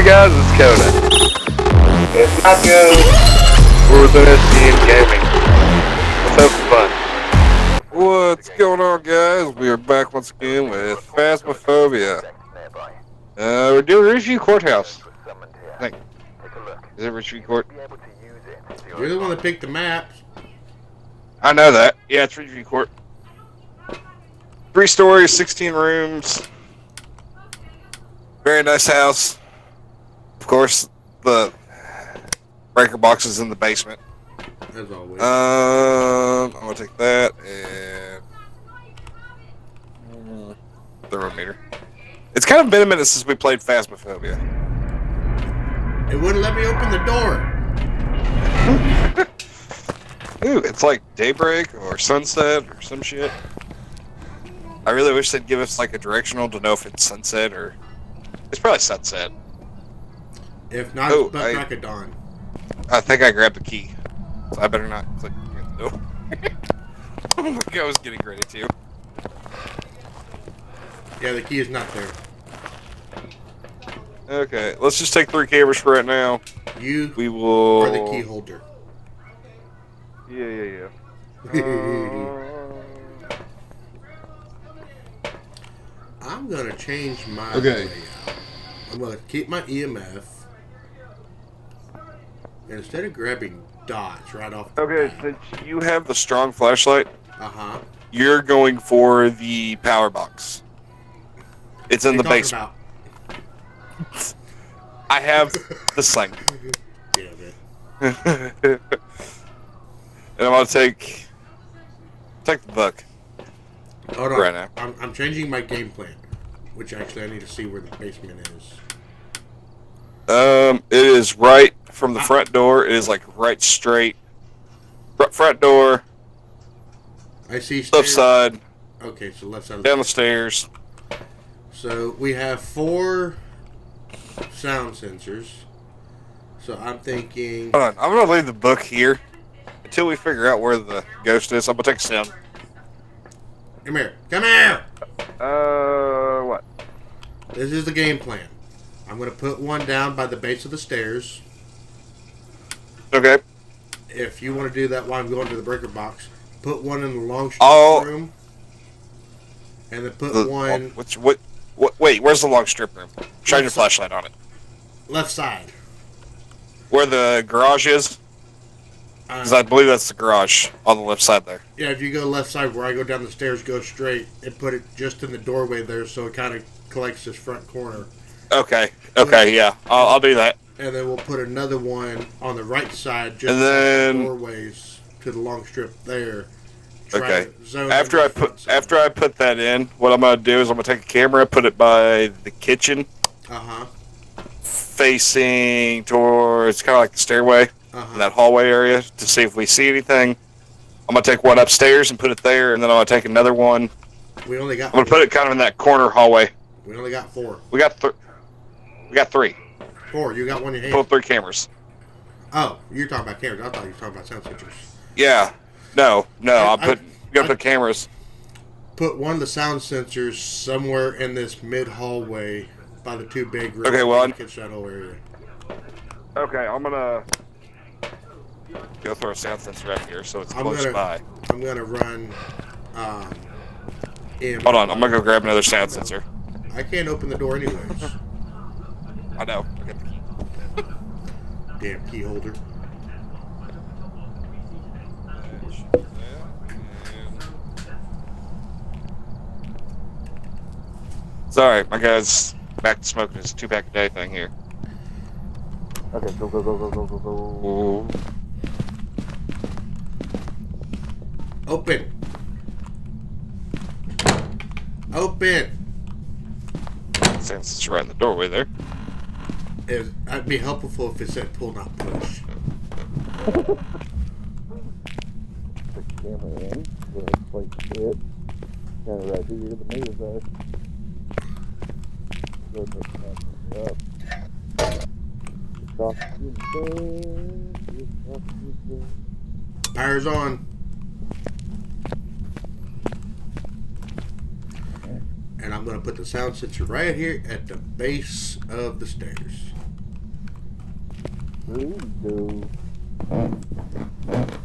Hey guys, it's Conan. It's not good. We're with NSG Gaming. Let's have some fun. What's going on, guys? We are back once again with Phasmophobia. We're doing Richview Courthouse. I think. Is it Richview Court? You're the one that picked the maps. I know that. Yeah, it's Richview Court. 3 stories, 16 rooms. Very nice house. Of course, the breaker box is in the basement. As always. I'm gonna take that and thermometer. It's kind of been a minute since we played Phasmophobia. It wouldn't let me open the door. Ooh, it's like daybreak or sunset or some shit. I really wish they'd give us like a directional to know if it's sunset or it's probably sunset. If not, Oh, it's but crack of dawn. I think I grabbed the key, so I better not click the door. Oh my god, I was getting ready to. Yeah, the key is not there. Okay, let's just take 3 cameras for right now. We will. are the key holder. Yeah. I'm gonna change my Okay. layout. I'm gonna keep my EMF. And instead of grabbing dots right off the Okay, bat, since you have the strong flashlight, you're going for the power box. It's in the basement. I have the sink. Damn it. And I'm gonna take the book. Hold on. Right now. I'm changing my game plan, which actually I need to see where the basement is. It is right from the front door. It is like right straight. Front door. I see stairs. Left side. Okay, so left side. Down the stairs. So we have 4 sound sensors. So I'm thinking. Hold on. I'm gonna leave the book here until we figure out where the ghost is. I'm gonna take a sound. Come here. Come here! What? This is the game plan. I'm going to put one down by the base of the stairs. Okay. If you want to do that while I'm going to the breaker box, put one in the long strip room. And then put one... Wait, where's the long strip room? Shine your flashlight on it. Left side. Where the garage is? Because I believe that's the garage on the left side there. Yeah, if you go left side where I go down the stairs, go straight, and put it just in the doorway there so it kind of collects this front corner. Okay, yeah. I'll do that. And then we'll put another one on the right side, just and then the doorways to the long strip there. Okay. After I put that in, what I'm gonna do is I'm gonna take a camera, put it by the kitchen, facing towards kind of like the stairway in that hallway area to see if we see anything. I'm gonna take one upstairs and put it there, and then I'm gonna take another one. We only got. I'm gonna put it kind of in that corner hallway. We only got 4. We got 3. 4. You got one in your hand. Pull 3 cameras. Oh, you're talking about cameras. I thought you were talking about sound sensors. Yeah. No. You gotta put cameras. Put one of the sound sensors somewhere in this mid hallway by the 2 big rooms. Okay, well, that whole area. Okay, I'm gonna go throw a sound sensor out here so it's close by. I'm gonna run. Hold on, I'm gonna go grab another sound sensor. I can't open the door anyways. I know. I got the key. Damn key holder. Sorry, my guy's back to smoking his 2-pack-a-day thing here. Okay, go. Open. Since it's right in the doorway there. It'd be helpful if it said pull, not push. Put the camera in. Place it. Kind of right here. The meters are. Go put the up. Power's on. And I'm going to put the sound sensor right here at the base of the stairs.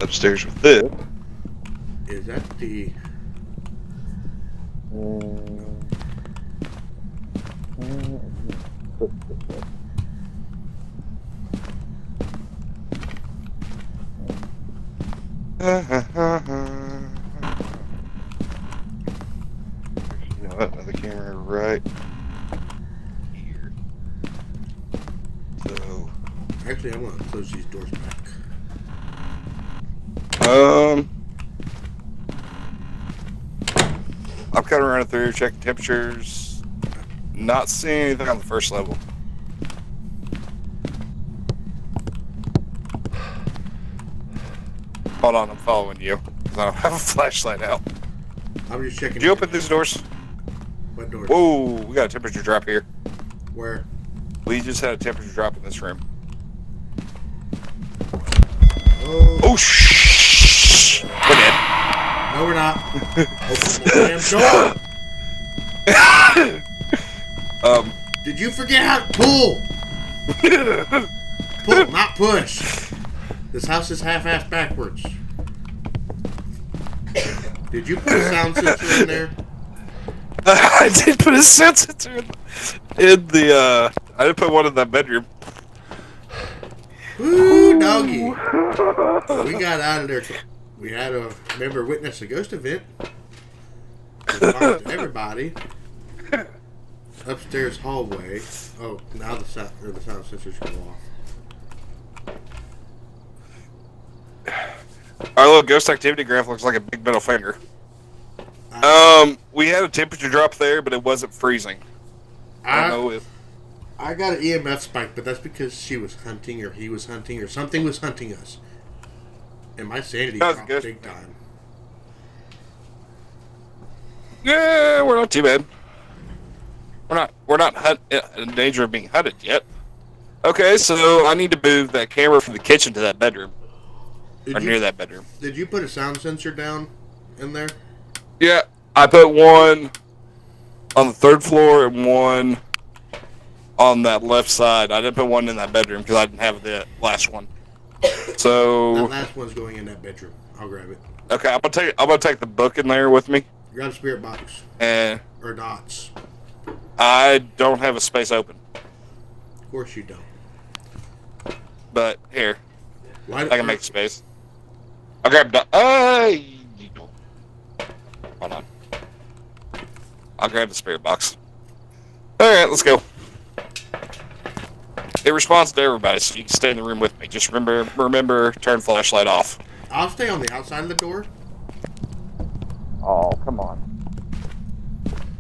Upstairs with this. Is that the... You know what? Another camera right here. So, Actually, I want to close these doors back. I'm kind of running through, checking temperatures. Not seeing anything on the first level. Hold on, I'm following you. 'Cause I don't have a flashlight out. I'm just checking. Did you open these doors? What doors? Whoa, we got a temperature drop here. Where? We just had a temperature drop in this room. Oh. Oh, shh! We're dead. No, we're not. Open the damn door. Did you forget how to pull? Pull, not push. This house is half-assed backwards. Did you put a sound sensor in there? I did put a sound sensor in the, I did put one in that bedroom. Woo, doggy. We got out of there. We had a member witness a ghost event. To everybody. Upstairs hallway. Oh, now the sound sensors go off. Our little ghost activity graph looks like a big middle finger. We had a temperature drop there, but it wasn't freezing. I don't know if... I got an EMF spike, but that's because she was hunting, or he was hunting, or something was hunting us. And my sanity dropped big time. Yeah, we're not too bad. We're not in danger of being hunted yet. Okay, so I need to move that camera from the kitchen to that bedroom. Near that bedroom. Did you put a sound sensor down in there? Yeah, I put one on the third floor and one on that left side. I didn't put one in that bedroom because I didn't have the last one. So that last one's going in that bedroom. I'll grab it. Okay, I'm gonna take the book in there with me. Grab a spirit box. Or dots. I don't have a space open. Of course you don't. But here, I can make space. I'll grab hold on. I'll grab the spirit box. Alright, let's go. It responds to everybody, so you can stay in the room with me. Just remember, turn flashlight off. I'll stay on the outside of the door. Oh, come on.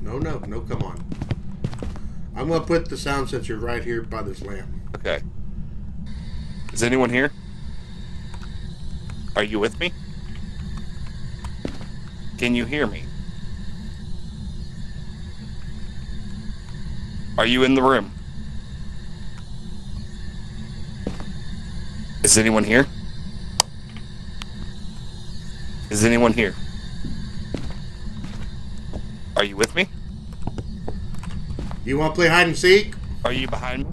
No, come on. I'm going to put the sound sensor right here by this lamp. Okay. Is anyone here? Are you with me? Can you hear me? Are you in the room? Is anyone here? Is anyone here? Are you with me? You want to play hide and seek? Are you behind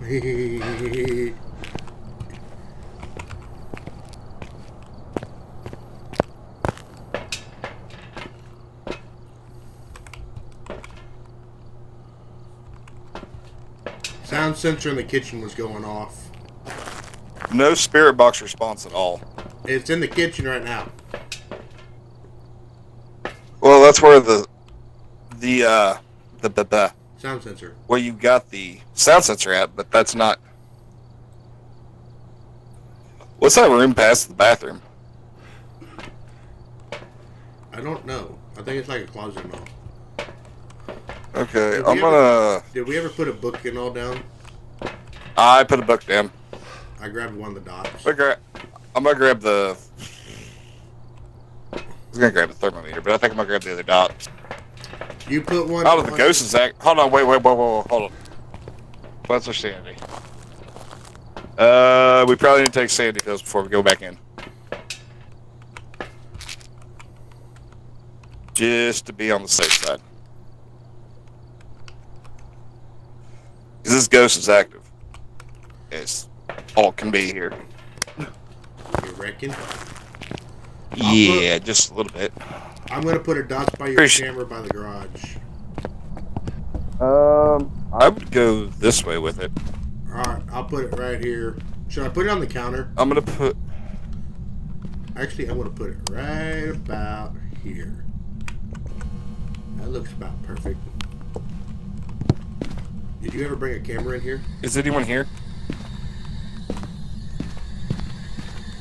me? Sound sensor in the kitchen was going off. No spirit box response at all. It's in the kitchen right now. Well, that's where the sound sensor. Where you got the sound sensor at, but that's not. What's that room past the bathroom? I don't know. I think it's like a closet and all. Okay, Did we ever put a book and all down? I put a book down. I grabbed one of the dots. I'm gonna grab the. I was gonna grab the thermometer, but I think I'm gonna grab the other dot. You put one. Out of the ghost is that? Hold on, wait, hold on. What's our sanity? We probably need to take sanity pills before we go back in. Just to be on the safe side. Because this ghost is active. as all can be here. You reckon? Yeah, just a little bit. I'm gonna put a dot by your Appreciate- camera by the garage. I would go this way with it. Alright, I'll put it right here. Should I put it on the counter? I'm gonna put. Actually, I'm gonna put it right about here. That looks about perfect. Did you ever bring a camera in here? Is anyone here?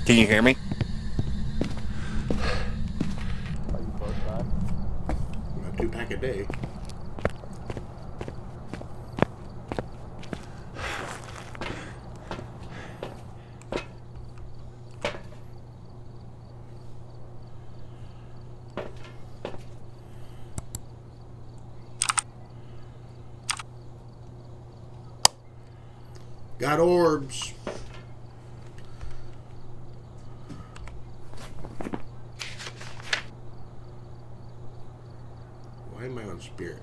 Can you hear me? About 2 pack a day. Got orbs. Why am I on spirit?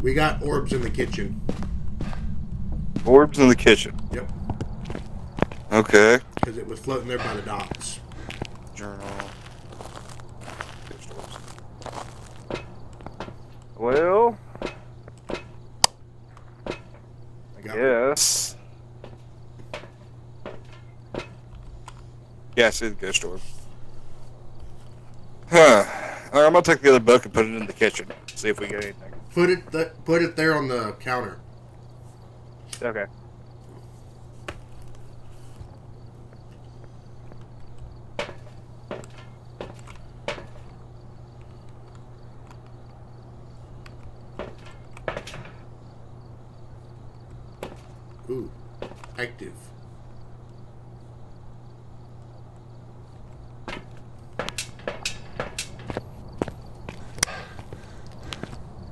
We got orbs in the kitchen. Orbs in the kitchen. Yep. Okay. Because it was floating there by the docks. Journal. Well, I got yes. Yeah, I see the ghost orb. Huh. Alright, I'm gonna take the other book and put it in the kitchen. See if we get anything. Put it there on the counter. Okay. Ooh, active.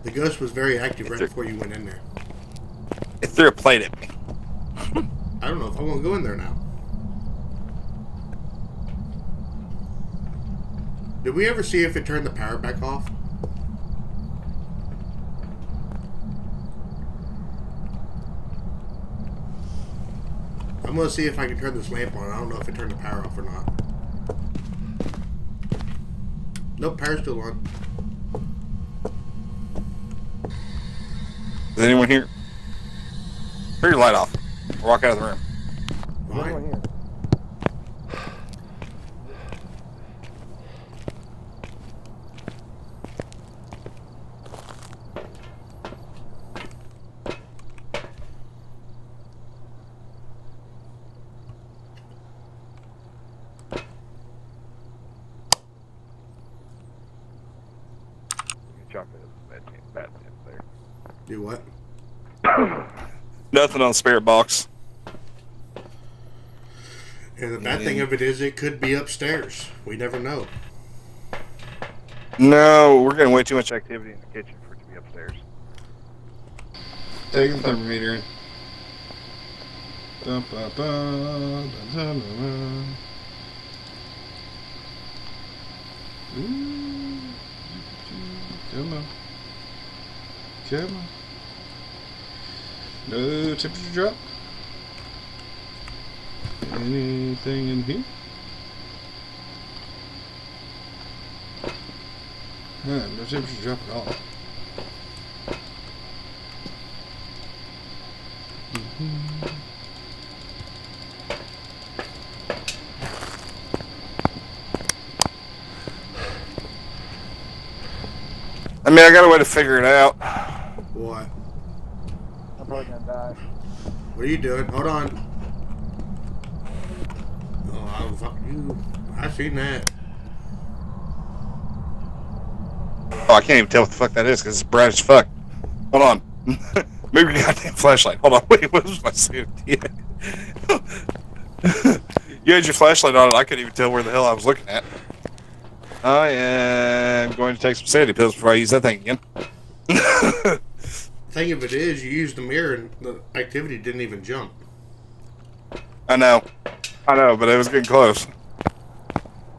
The ghost was very active right before you went in there. It threw a plate at me. I don't know if I want to go in there now. Did we ever see if it turned the power back off? I'm going to see if I can turn this lamp on. I don't know if it turned the power off or not. Nope, power's still on. Is anyone here? Turn your light off. Or walk out of the room. Fine. Do what? Nothing on the spirit box. And the bad thing of it is it could be upstairs. We never know. No, we're getting way too much activity in the kitchen for it to be upstairs. Taking the thermometer in. Come on. Come on. No temperature drop. Anything in here? No temperature drop at all. I mean, I got a way to figure it out. What? I'm probably gonna die. What are you doing? Hold on. Oh, I'll fuck you. I seen that. Oh, I can't even tell what the fuck that is because it's bright as fuck. Hold on. Move your goddamn flashlight. Hold on. Wait, what was my suit? Yeah. You had your flashlight on it. I couldn't even tell where the hell I was looking at. I am going to take some sanity pills before I use that thing again. Thing of it is, you used the mirror and the activity didn't even jump. I know, but it was getting close.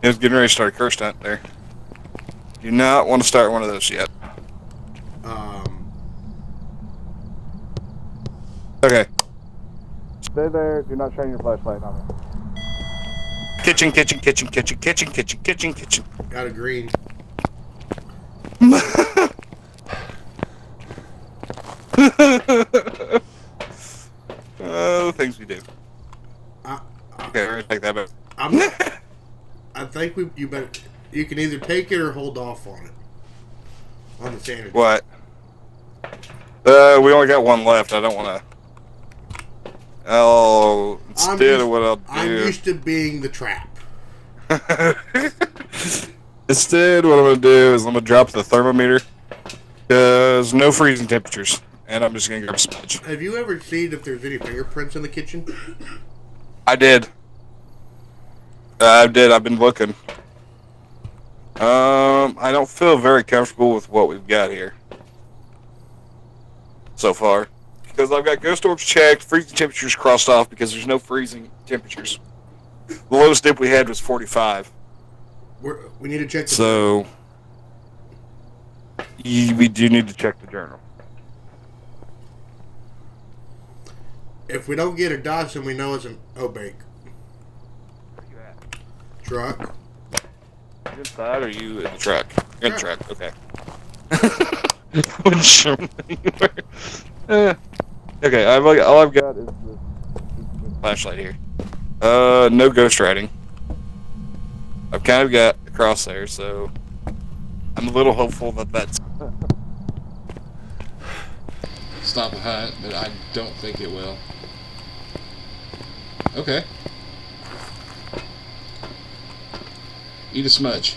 It was getting ready to start a curse stunt there. Do not want to start one of those yet. Okay. Stay there. Do not shine your flashlight on me. Kitchen. Got a green. Oh, things we do. Okay, we're gonna take that back. I think you better. You can either take it or hold off on it. On the sanity. What? We only got one left. I don't want to. Oh, instead of what I'll do. I'm used to being the trap. Instead, what I'm going to do is I'm going to drop the thermometer. Because no freezing temperatures. And I'm just going to grab a sponge. Have you ever seen if there's any fingerprints in the kitchen? I did. I've been looking. I don't feel very comfortable with what we've got here. So far. Because I've got ghost orbs checked, freezing temperatures crossed off because there's no freezing temperatures. The lowest dip we had was 45. We need to check the So, we do need to check the journal. If we don't get a Dodson, we know it's an Obake. Where you at? Truck. You inside or you in the truck? You're in the truck, okay. Wouldn't show me anywhere. Okay, all I've got is this flashlight here. No ghost writing. I've kind of got a crosshair, so I'm a little hopeful that that's... Stop a hunt, but I don't think it will. Okay. Eat a smudge.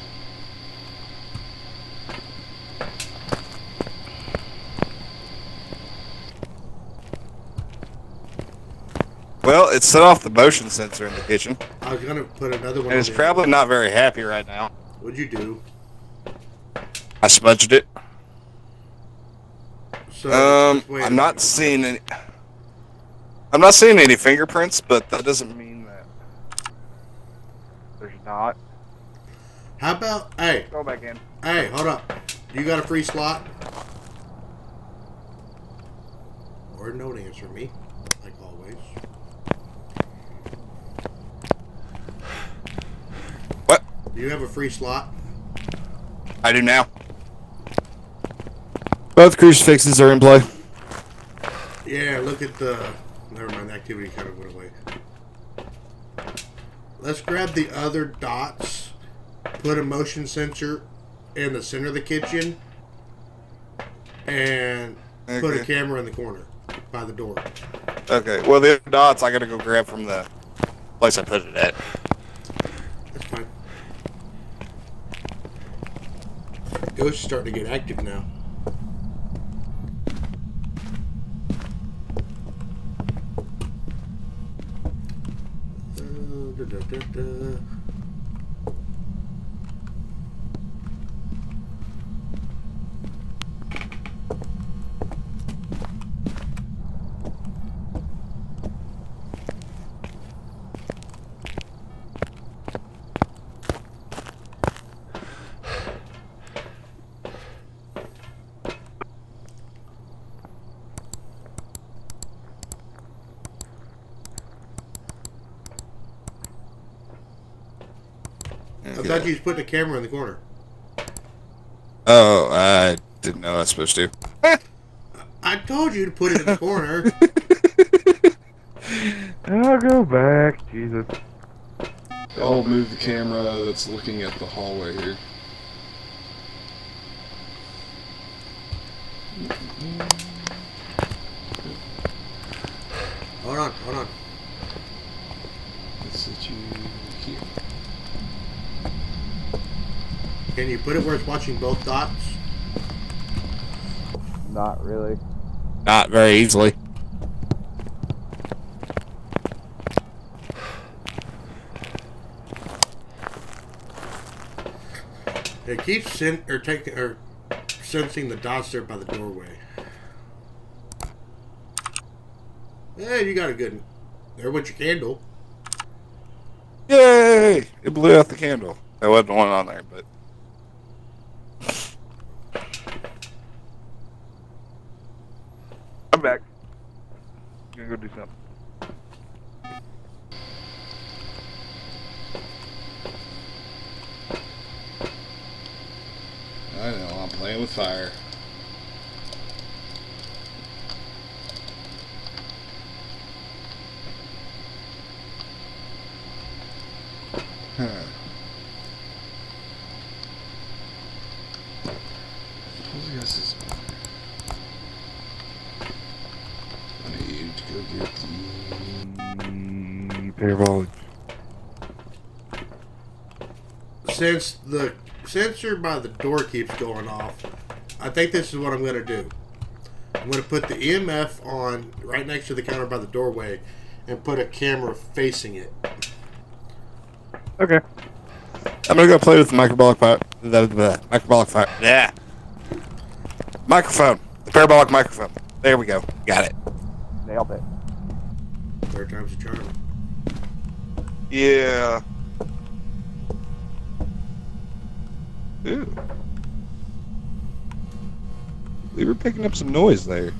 Well, it set off the motion sensor in the kitchen. I was gonna put another one. And it's probably not very happy right now. What'd you do? I smudged it. So, I'm not seeing any... I'm not seeing any fingerprints, but that doesn't mean that there's not. How about, hey, Go back in. hey, hold up. You got a free slot? Or don't answer me, like always. What? Do you have a free slot? I do now. Both crucifixes are in play. Yeah, look at the... Never mind, the activity kind of went away. Let's grab the other dots. Put a motion sensor in the center of the kitchen. And put a camera in the corner by the door. Okay, well, the other dots I gotta go grab from the place I put it at. That's fine. Ghost is starting to get active now. I thought you was putting a camera in the corner. Oh, I didn't know I was supposed to. I told you to put it in the corner. I'll go back, Jesus. I'll move the camera that's looking at the hallway here. Hold on, hold on. Let's set you here. Can you put it where it's watching both dots? Not really. Not very easily. It keeps sensing the dots there by the doorway. Hey, you got a good one. There went your candle. Yay! It blew out the candle. There wasn't one on there, but. I'm back. I'm gonna go do something. I know, I'm playing with fire. Huh. What else is on there? I need to go get the Parabolic. Since the sensor by the door keeps going off, I think this is what I'm going to do. I'm going to put the EMF on right next to the counter by the doorway and put a camera facing it. Okay. I'm gonna go play with the microbolic fire. The microbolic fire. Yeah. Microphone. The parabolic microphone. There we go. Got it. Nailed it. Third time's a charm. Yeah. Ooh. We were picking up some noise there.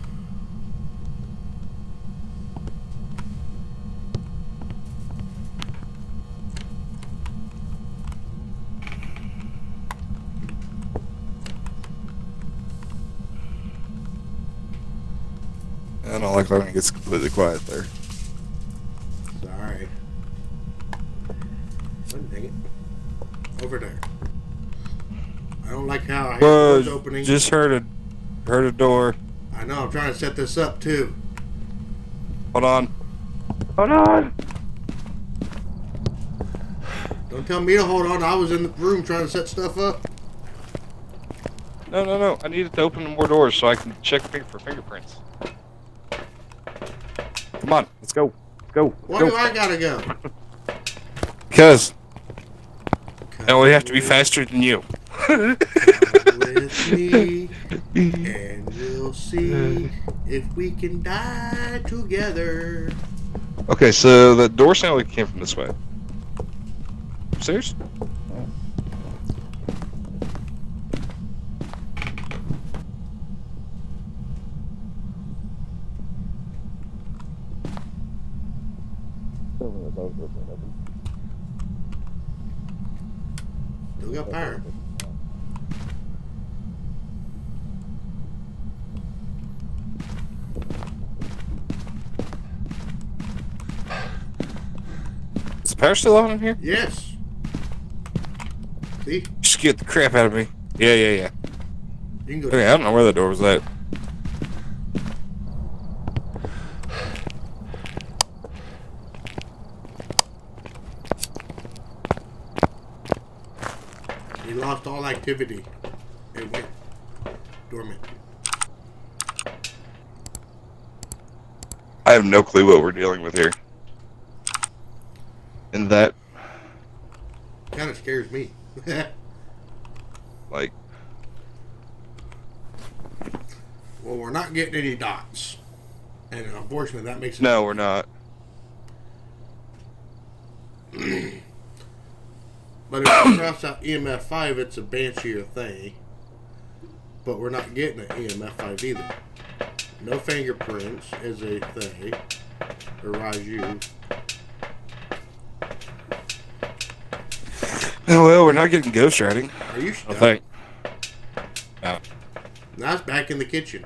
I don't like when it gets completely quiet there. Sorry. Oh, dang it. Over there. I don't like how I hear doors opening. Just heard a door. I know, I'm trying to set this up too. Hold on. Hold on. Don't tell me to hold on. I was in the room trying to set stuff up. No. I needed to open more doors so I can check for fingerprints. Come on, let's go. Go. Why do I gotta go? Because. And we have to be faster than you. Come with me, and we'll see if we can die together. Okay, so the door sounded like it came from this way. Upstairs? Still got power. Is the power still on in here? Yes. See? Scared the crap out of me. Yeah. You can go. Okay, I don't know where the door was at. He lost all activity. It went dormant. I have no clue what we're dealing with here. And that, Kind of scares me. like, Well, we're not getting any dots. And unfortunately, that makes it... no, we're not. But if we cross out EMF 5, it's a banshier thing. But we're not getting an EMF 5 either. No fingerprints is a thing. Or Raju. Oh, well, we're not getting ghost writing. Are you I stuck? think. No. Now it's back in the kitchen.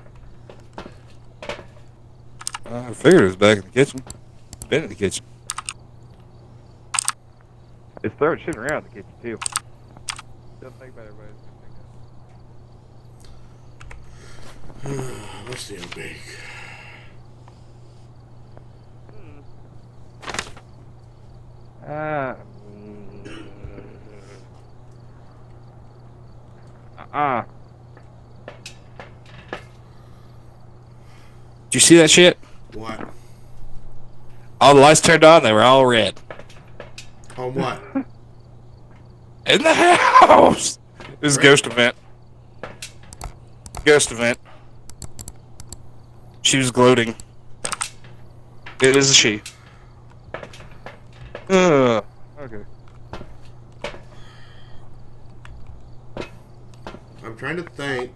I figured it was back in the kitchen. It's been in the kitchen. It's throwing shit around the kitchen, too. Doesn't think about everybody. Let's see how big. Did you see that shit? What? All the lights turned on, they were all red. On what? In the house! This is ghost event. Ghost event. She was gloating. It is a she. Okay. I'm trying to think.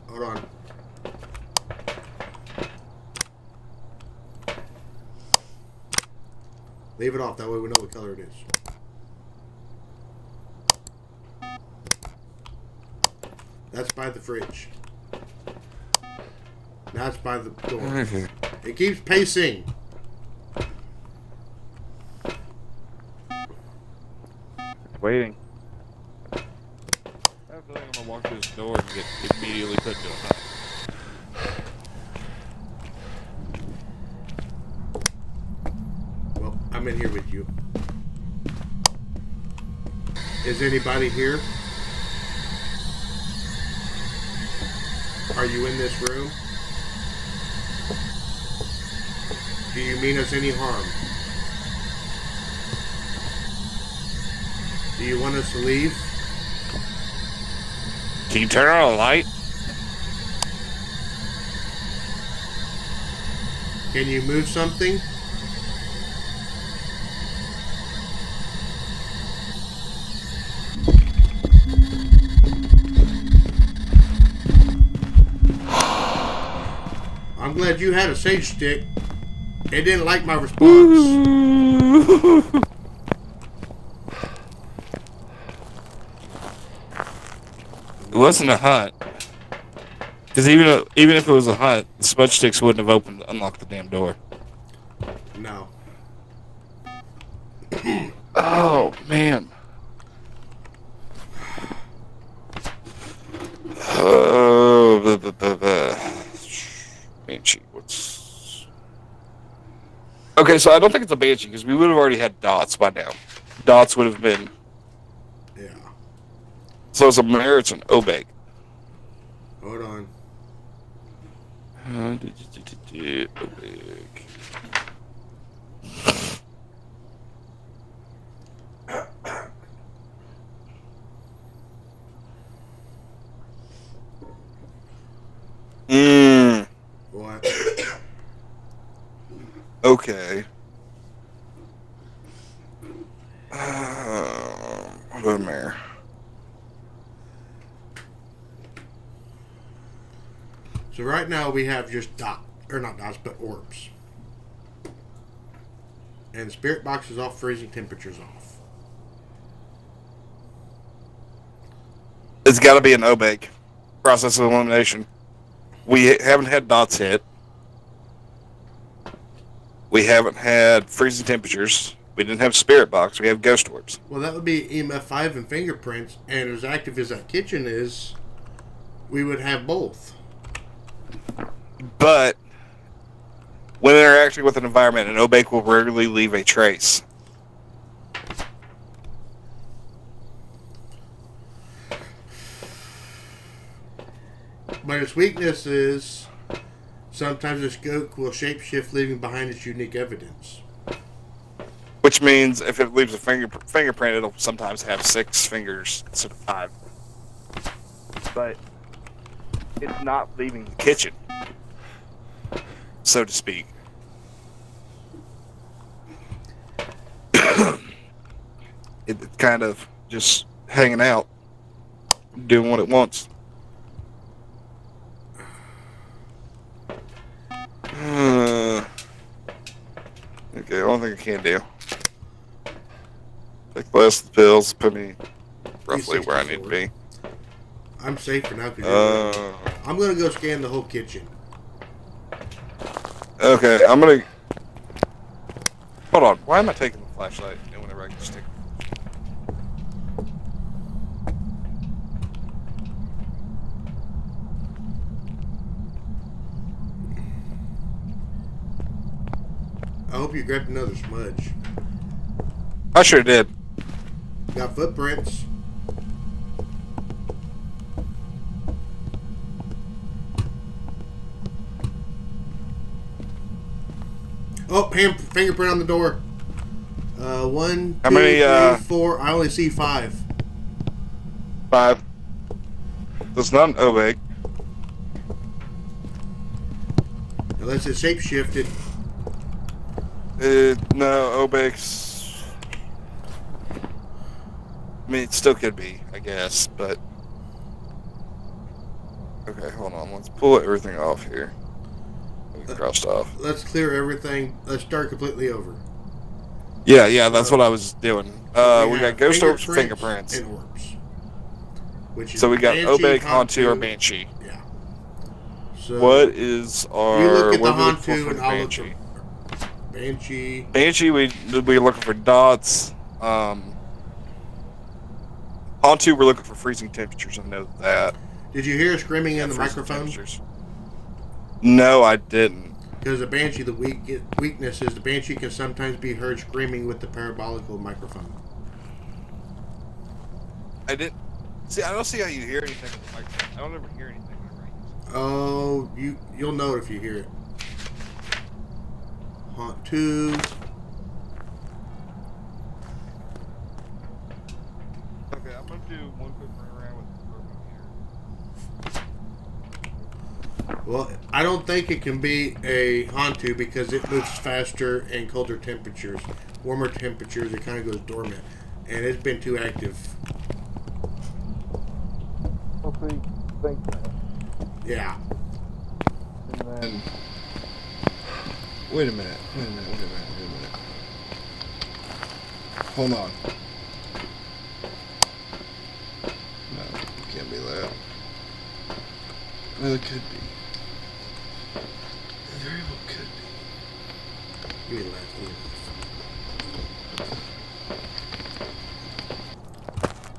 Hold on. Leave it off, that way we know what color it is. That's by the fridge. Now it's by the door. It keeps pacing. Waiting. I have a feeling I'm gonna walk through this door and get immediately put into a hut. Well, I'm in here with you. Is anybody here? Are you in this room? Do you mean us any harm? Do you want us to leave? Can you turn on a light? Can you move something? I'm glad you had a sage stick. It didn't like my response. It wasn't a hut. Because even if it was a hut, the smudge sticks wouldn't have unlocked the damn door. No. Oh, man. Banshee, what's... Okay, so I don't think it's a Banshee, because we would have already had dots by now. Dots would have been... Yeah. So it's a mare, it's an obeg. Hold on. Obeg. What? Okay. What about a mare? So right now we have just not dots, but orbs. And the spirit box is off, freezing temperatures off. It's got to be an obeg. Process of elimination. We haven't had dots hit. We haven't had freezing temperatures. We didn't have spirit box. We have ghost orbs. Well, that would be EMF 5 and fingerprints, and as active as that kitchen is, we would have both. But when interacting with an environment, an obeg will rarely leave a trace. But its weakness is sometimes the scope will shapeshift, leaving behind its unique evidence. Which means if it leaves a fingerprint, it'll sometimes have 6 fingers instead of 5. But it's not leaving the kitchen, so to speak. It's kind of just hanging out, doing what it wants. Okay, only thing I can do. Take the last of the pills, put me roughly where I need to be. I'm safe for now because I'm going to go scan the whole kitchen. Okay, I'm gonna... Hold on, why am I taking the flashlight whenever I can stick? I hope you grabbed another smudge. I sure did. Got footprints. Oh, fingerprint on the door. 1, How 2, many, 3, 4. I only see 5. 5. That's not an Obeg. Unless it's shape shifted. No, Obegs. I mean, it still could be, I guess, but. Okay, hold on. Let's pull everything off here. We crossed off. Let's clear everything. Let's start completely over. Yeah, that's what I was doing. We got have ghost orbs, fingerprints. and orbs. Which is So we got Banshee, Obeg, Hantu, or Banshee. Yeah. So What is our? you look at the what are we looking for Hantu, and I'll look Banshee? for Banshee. Banshee, we're looking for dots. Hantu, we're looking for freezing temperatures. I know that. Did you hear screaming in the Freezing microphone? temperatures. No, I didn't. Because the Banshee, the weakness is the Banshee can sometimes be heard screaming with the parabolical microphone. I didn't. See, I don't see how you hear anything with the microphone. I don't ever hear anything whenever I use it. Oh, you'll know it if you hear it. Haunt 2. Okay, I'm gonna do one quick run around with the program here. Well, I don't think it can be a Hantu because it moves faster and colder temperatures. Warmer temperatures, it kind of goes dormant. And it's been too active. Okay, thank you. Yeah. And Wait a minute. Hold on. No, it can't be that. Well, it could be. It very well could be. Give me the last one.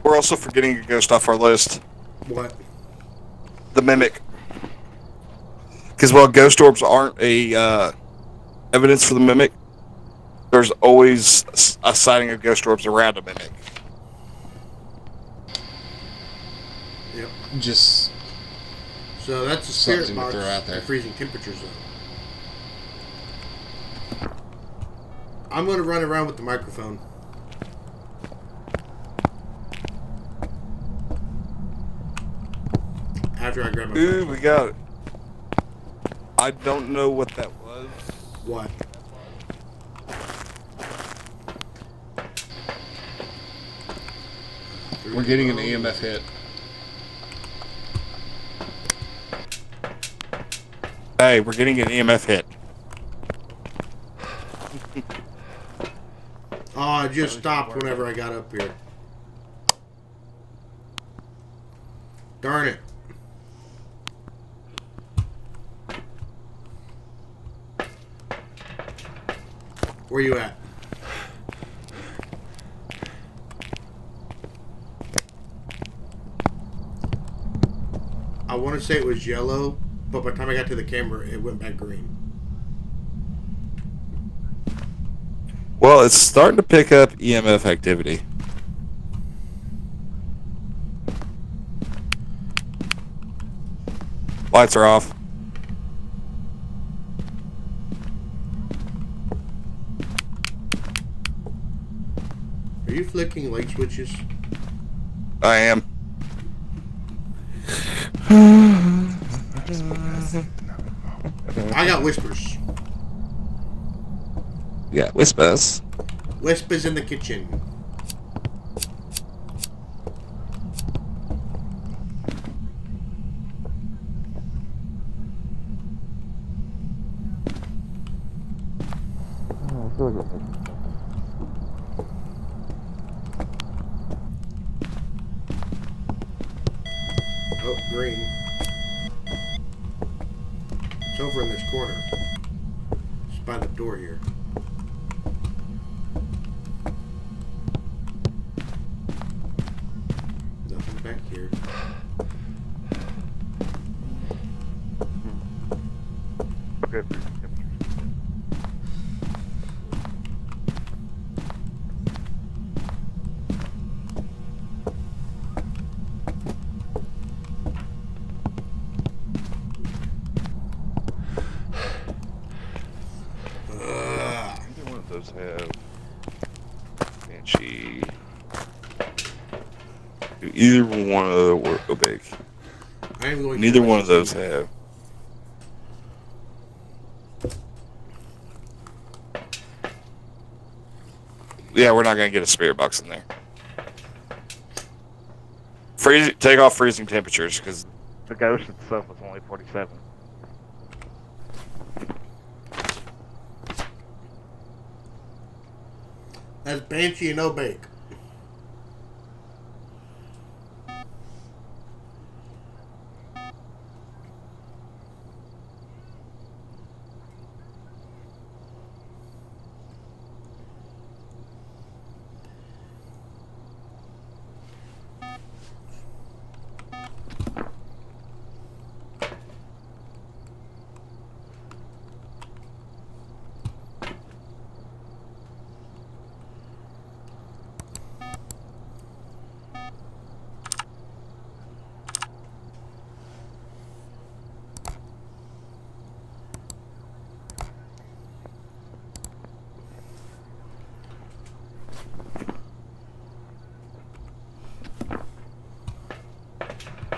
we're also forgetting a ghost off our list. What? The Mimic. Because while ghost orbs aren't a evidence for the Mimic, there's always a sighting of ghost orbs around a Mimic. Yep. Just So that's a spirit something to box throw out there. in freezing temperatures zone. I'm going to run around with the microphone. After I grab my Ooh, phone. we got it. I don't know what that was. What? We're getting an EMF hit. Hey, we're getting an EMF hit. Oh, it just stopped whenever I got up here. Darn it. Where you at? I want to say it was yellow, but by the time I got to the camera, it went back green. Well, it's starting to pick up EMF activity. Lights are off. Are you flicking light switches? I am. I got whispers. Yeah, whispers. Whispers in the kitchen. Oh, green. It's over in this corner. It's by the door here. Nothing back here. Okay. Either one of those have Banshee. Do either one of those work? Go big. I am going. Neither to one of those have. Yeah, we're not gonna get a spirit box in there. Take off freezing temperatures because the ghost itself was only 47. That's Banshee and no bake.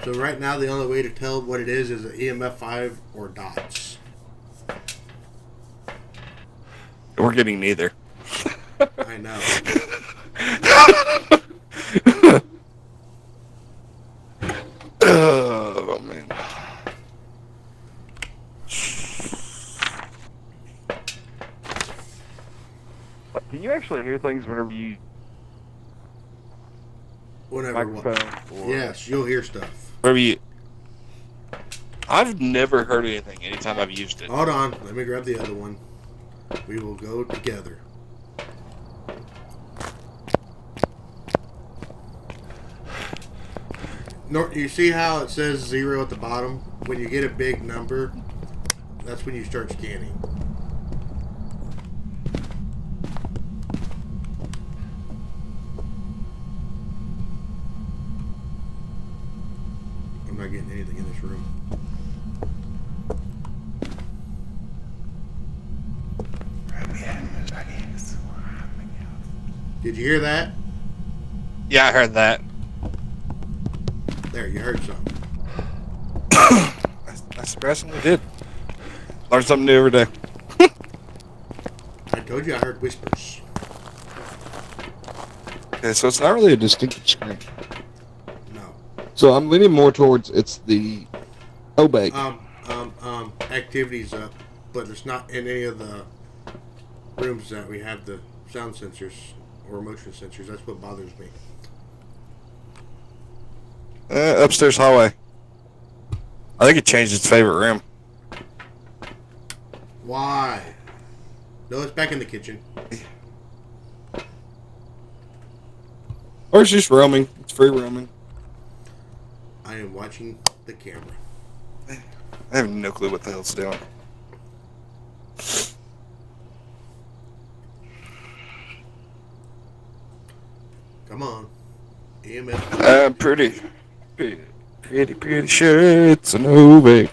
So right now, the only way to tell what it is an EMF 5 or dots. We're getting neither. I know. Oh man. Can you actually hear things whenever you Whenever microphone? Or yes, you'll hear stuff. whenever you? I've never heard anything anytime I've used it. Hold on, let me grab the other one. We will go together. You see how it says 0 at the bottom? When you get a big number, that's when you start scanning. I'm not getting anything in this room. Did you hear that? Yeah, I heard that. There, you heard something. I surprisingly did. Learn something new every day. I told you I heard whispers. Okay, so it's not really a distinct scream. No. So I'm leaning more towards it's the Obeg. Activities up, but it's not in any of the rooms that we have the sound sensors or motion sensors. That's what bothers me. Upstairs hallway. I think it changed its favorite room. Why? No, it's back in the kitchen. Or it's just roaming. It's free roaming. I am watching the camera. I have no clue what the hell it's doing. Come on. EMF. I'm pretty sure it's an Obeg.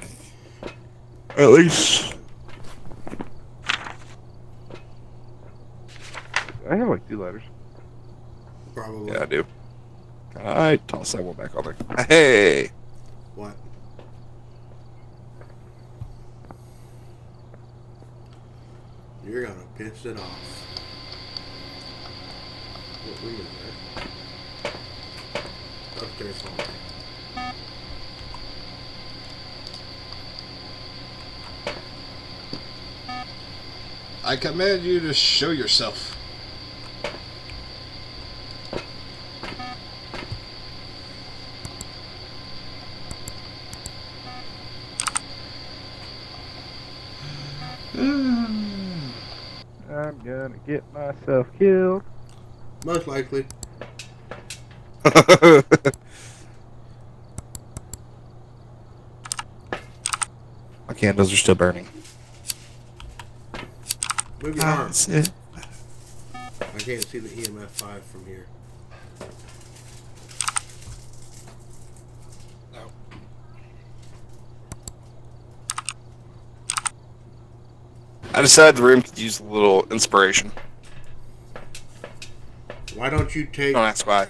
At least. I have like 2 letters. Probably. Yeah, I do. Can I toss that one back on there? Hey! What? You're gonna piss it off. What room is that? Upstairs hallway. I command you to show yourself. I'm gonna get myself killed. Most likely. My candles are still burning. Move your arm. That's it. I can't see the EMF 5 from here. I decided the room could use a little inspiration. Why don't you take... Don't ask why.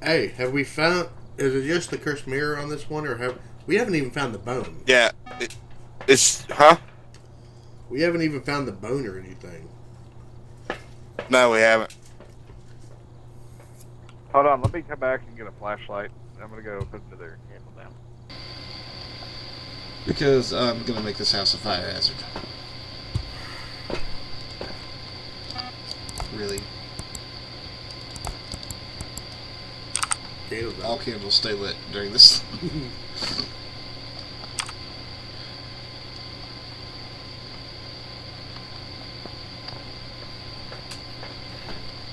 Hey, have we found... Is it just the cursed mirror on this one, or have... We haven't even found the bone. Yeah. It's... Huh? We haven't even found the bone or anything. No, we haven't. Hold on, let me come back and get a flashlight. I'm gonna go put another candle down. Because I'm going to make this house a fire hazard. Really? Candles All out. candles stay lit during this.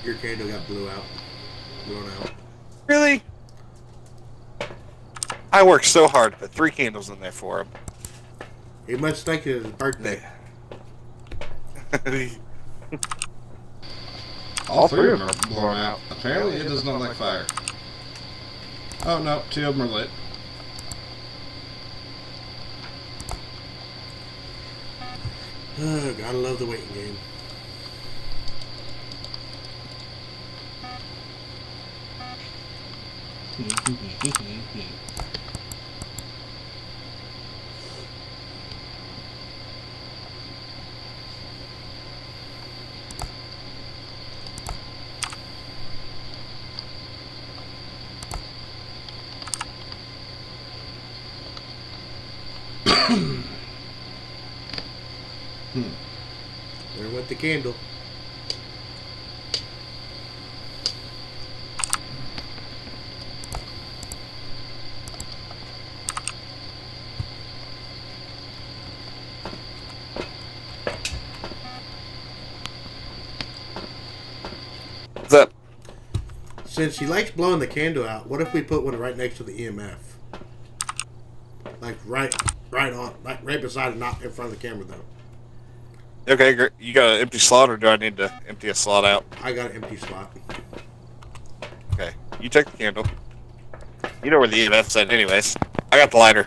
Your candle got blown out. Really? I worked so hard to put 3 candles in there for him. He must think it's his birthday. All 3 of them are blown out. Apparently it does not like fire. Oh no, 2 of them are lit. Oh, gotta love the waiting game. There went the candle. What's up? Since he likes blowing the candle out, what if we put one right next to the EMF? Like right on, like right beside it, not in front of the camera though. Okay, you got an empty slot, or do I need to empty a slot out? I got an empty spot. Okay, you take the candle. You know where the EMF's at anyways. I got the lighter.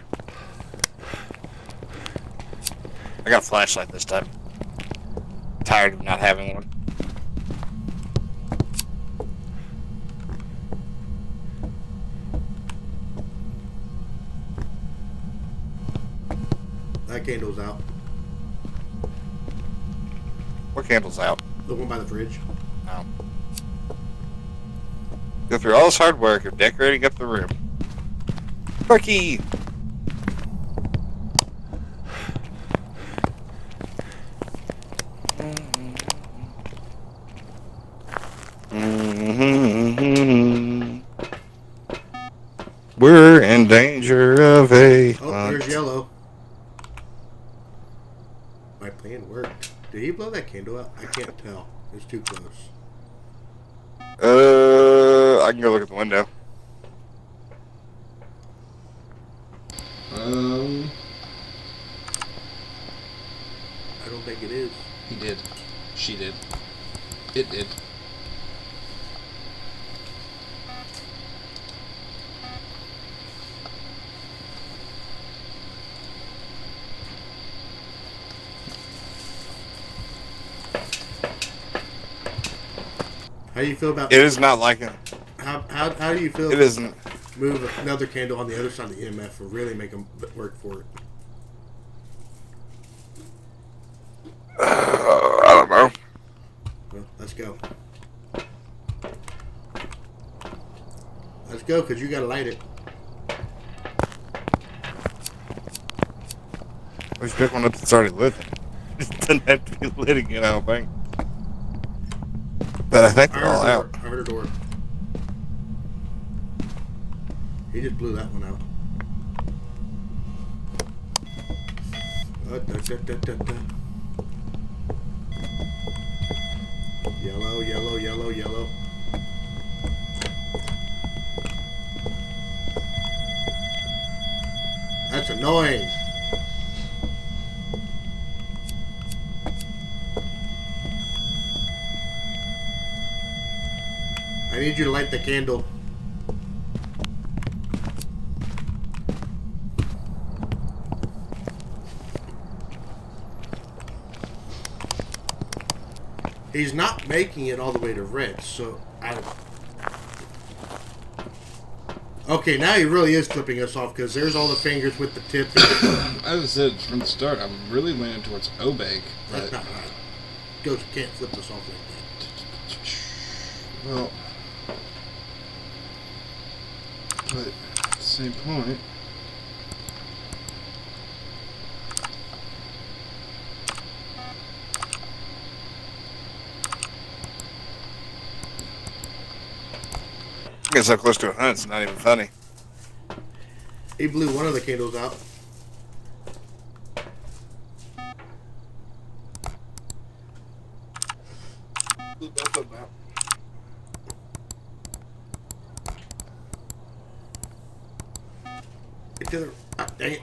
I got a flashlight this time. Tired of not having one. That candle's out. What candle's out? The one by the fridge. No. Go through all this hard work of decorating up the room. Cookie! We're in danger of a Oh, hunt. there's yellow. My plan worked. Did he blow that candle out? I can't tell. It's too close. I can go look at the window. I don't think it is. He did. She did. It did. How do you feel about It is not like it. how do you feel? It isn't. Move another candle on the other side of the EMF and really make them work for it. I don't know. Well, let's go. Let's go, because you got to light it. We should pick one up that's already lit. It doesn't have to be lit again, I don't think. But I think they're all out. I heard a door. He just blew that one out. Yellow, yellow, yellow, yellow. That's annoying. I need you to light the candle. He's not making it all the way to red, so Okay, now he really is flipping us off because there's all the fingers with the tip. As I said from the start, I'm really leaning towards Obake. That's But, not right. Ghost can't flip us off like well, but at the same point, Get so close to 100, it's not even funny. that. He blew one of the candles out. Blew both of them out. Get to the. Ah, dang it.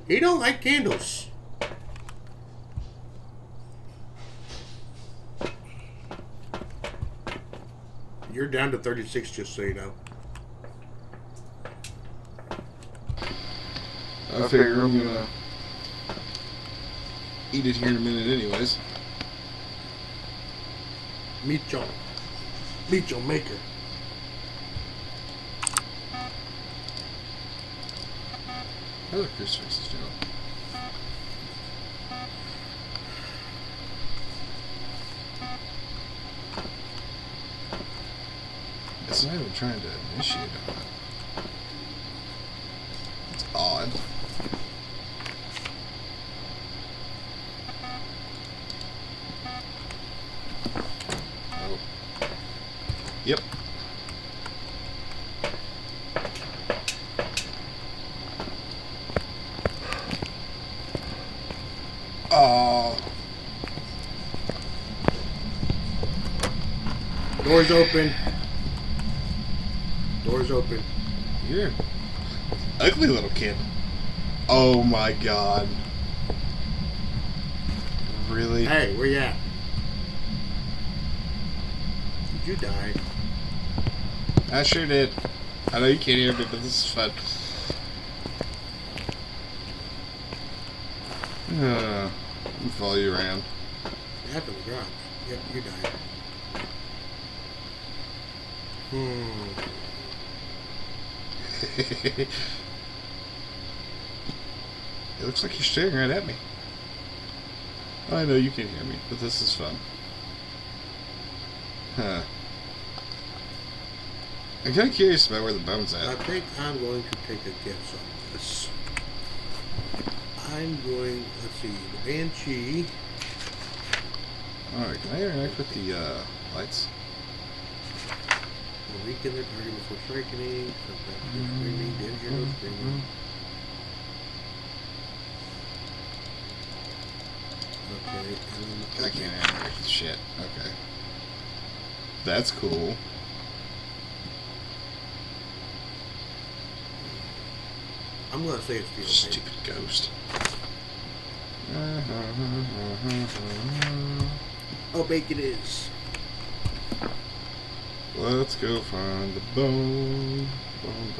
He don't like candles. You're down to 36, just so you know. I figure I'm gonna eat it here in a minute anyways. Meet your maker. How's our crucifixes doing? It's not even trying to initiate on it. It's odd. Oh. Yep. Oh. Doors open. Doors open. You're an ugly little kid. Oh my god. Really? Hey, where you at? Did you die? I sure did. I know you can't hear me, but this is fun. I'll follow you around. You have in the garage. Yep, you died. It looks like you're staring right at me. I know you can hear me, but this is fun. Huh. I'm kind of curious about where the bone's I at. think I'm going to take a guess on this. I'm going, let's see, the Banshee. Alright, can I interact with the lights? Will weaken their target before striking. Sometimes they're screaming, danger, no screaming. Okay, and I can't interact with shit. Okay. That's cool. I'm going to say it's the Stupid ghost. Oh, bake it is. Let's go find the bone. Bone.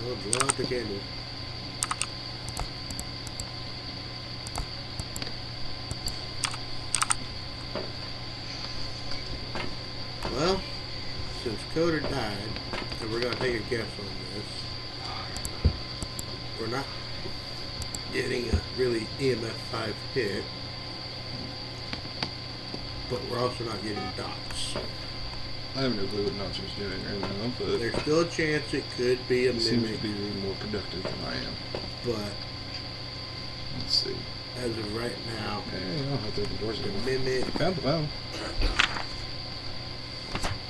Well, blow out the candle. Well, since Coder died, and we're going to take a guess on this, we're not getting a really EMF 5 hit, but we're also not getting dots. I have no clue what Nacho's doing right now, but There's still a chance it could be a he seems mimic, to be really more productive than I am. but Let's see. as of right now, Hey, I'll have to open the doors the again. mimic Found the bone.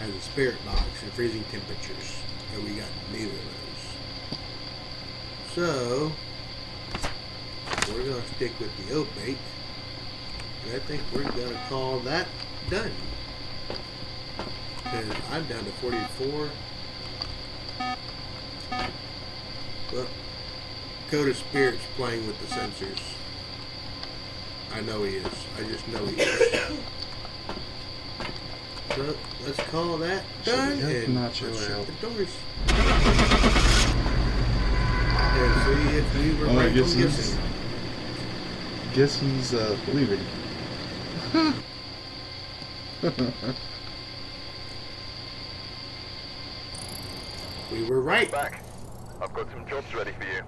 has a spirit box and freezing temperatures, and we got neither of those. So, we're going to stick with the oat bake, and I think we're going to call that done. Because I'm down to 44. Well, Coda Spirit's playing with the sensors. I know he is. I just know he is. So, let's call that done, Should we help and Nacho let's shut out? the doors. And see if we were Oh, I right guess on guessing. he's leaving. We were right. Back. I've got some jobs ready for you.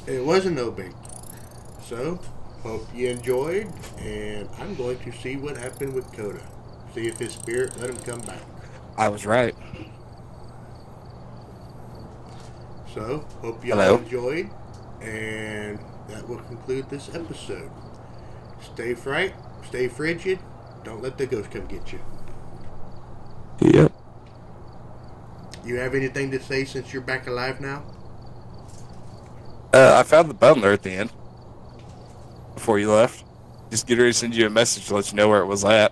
It wasn't no big. So, hope you enjoyed, and I'm going to see what happened with Coda. See if his spirit let him come back. I was right. So, hope y'all Hello? enjoyed, and that will conclude this episode. Stay fright, stay frigid, don't let the ghost come get you. Yep. You have anything to say since you're back alive now? I found the bundler at the end before you left. Just get ready to send you a message to let you know where it was at.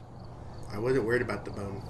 I wasn't worried about the bone.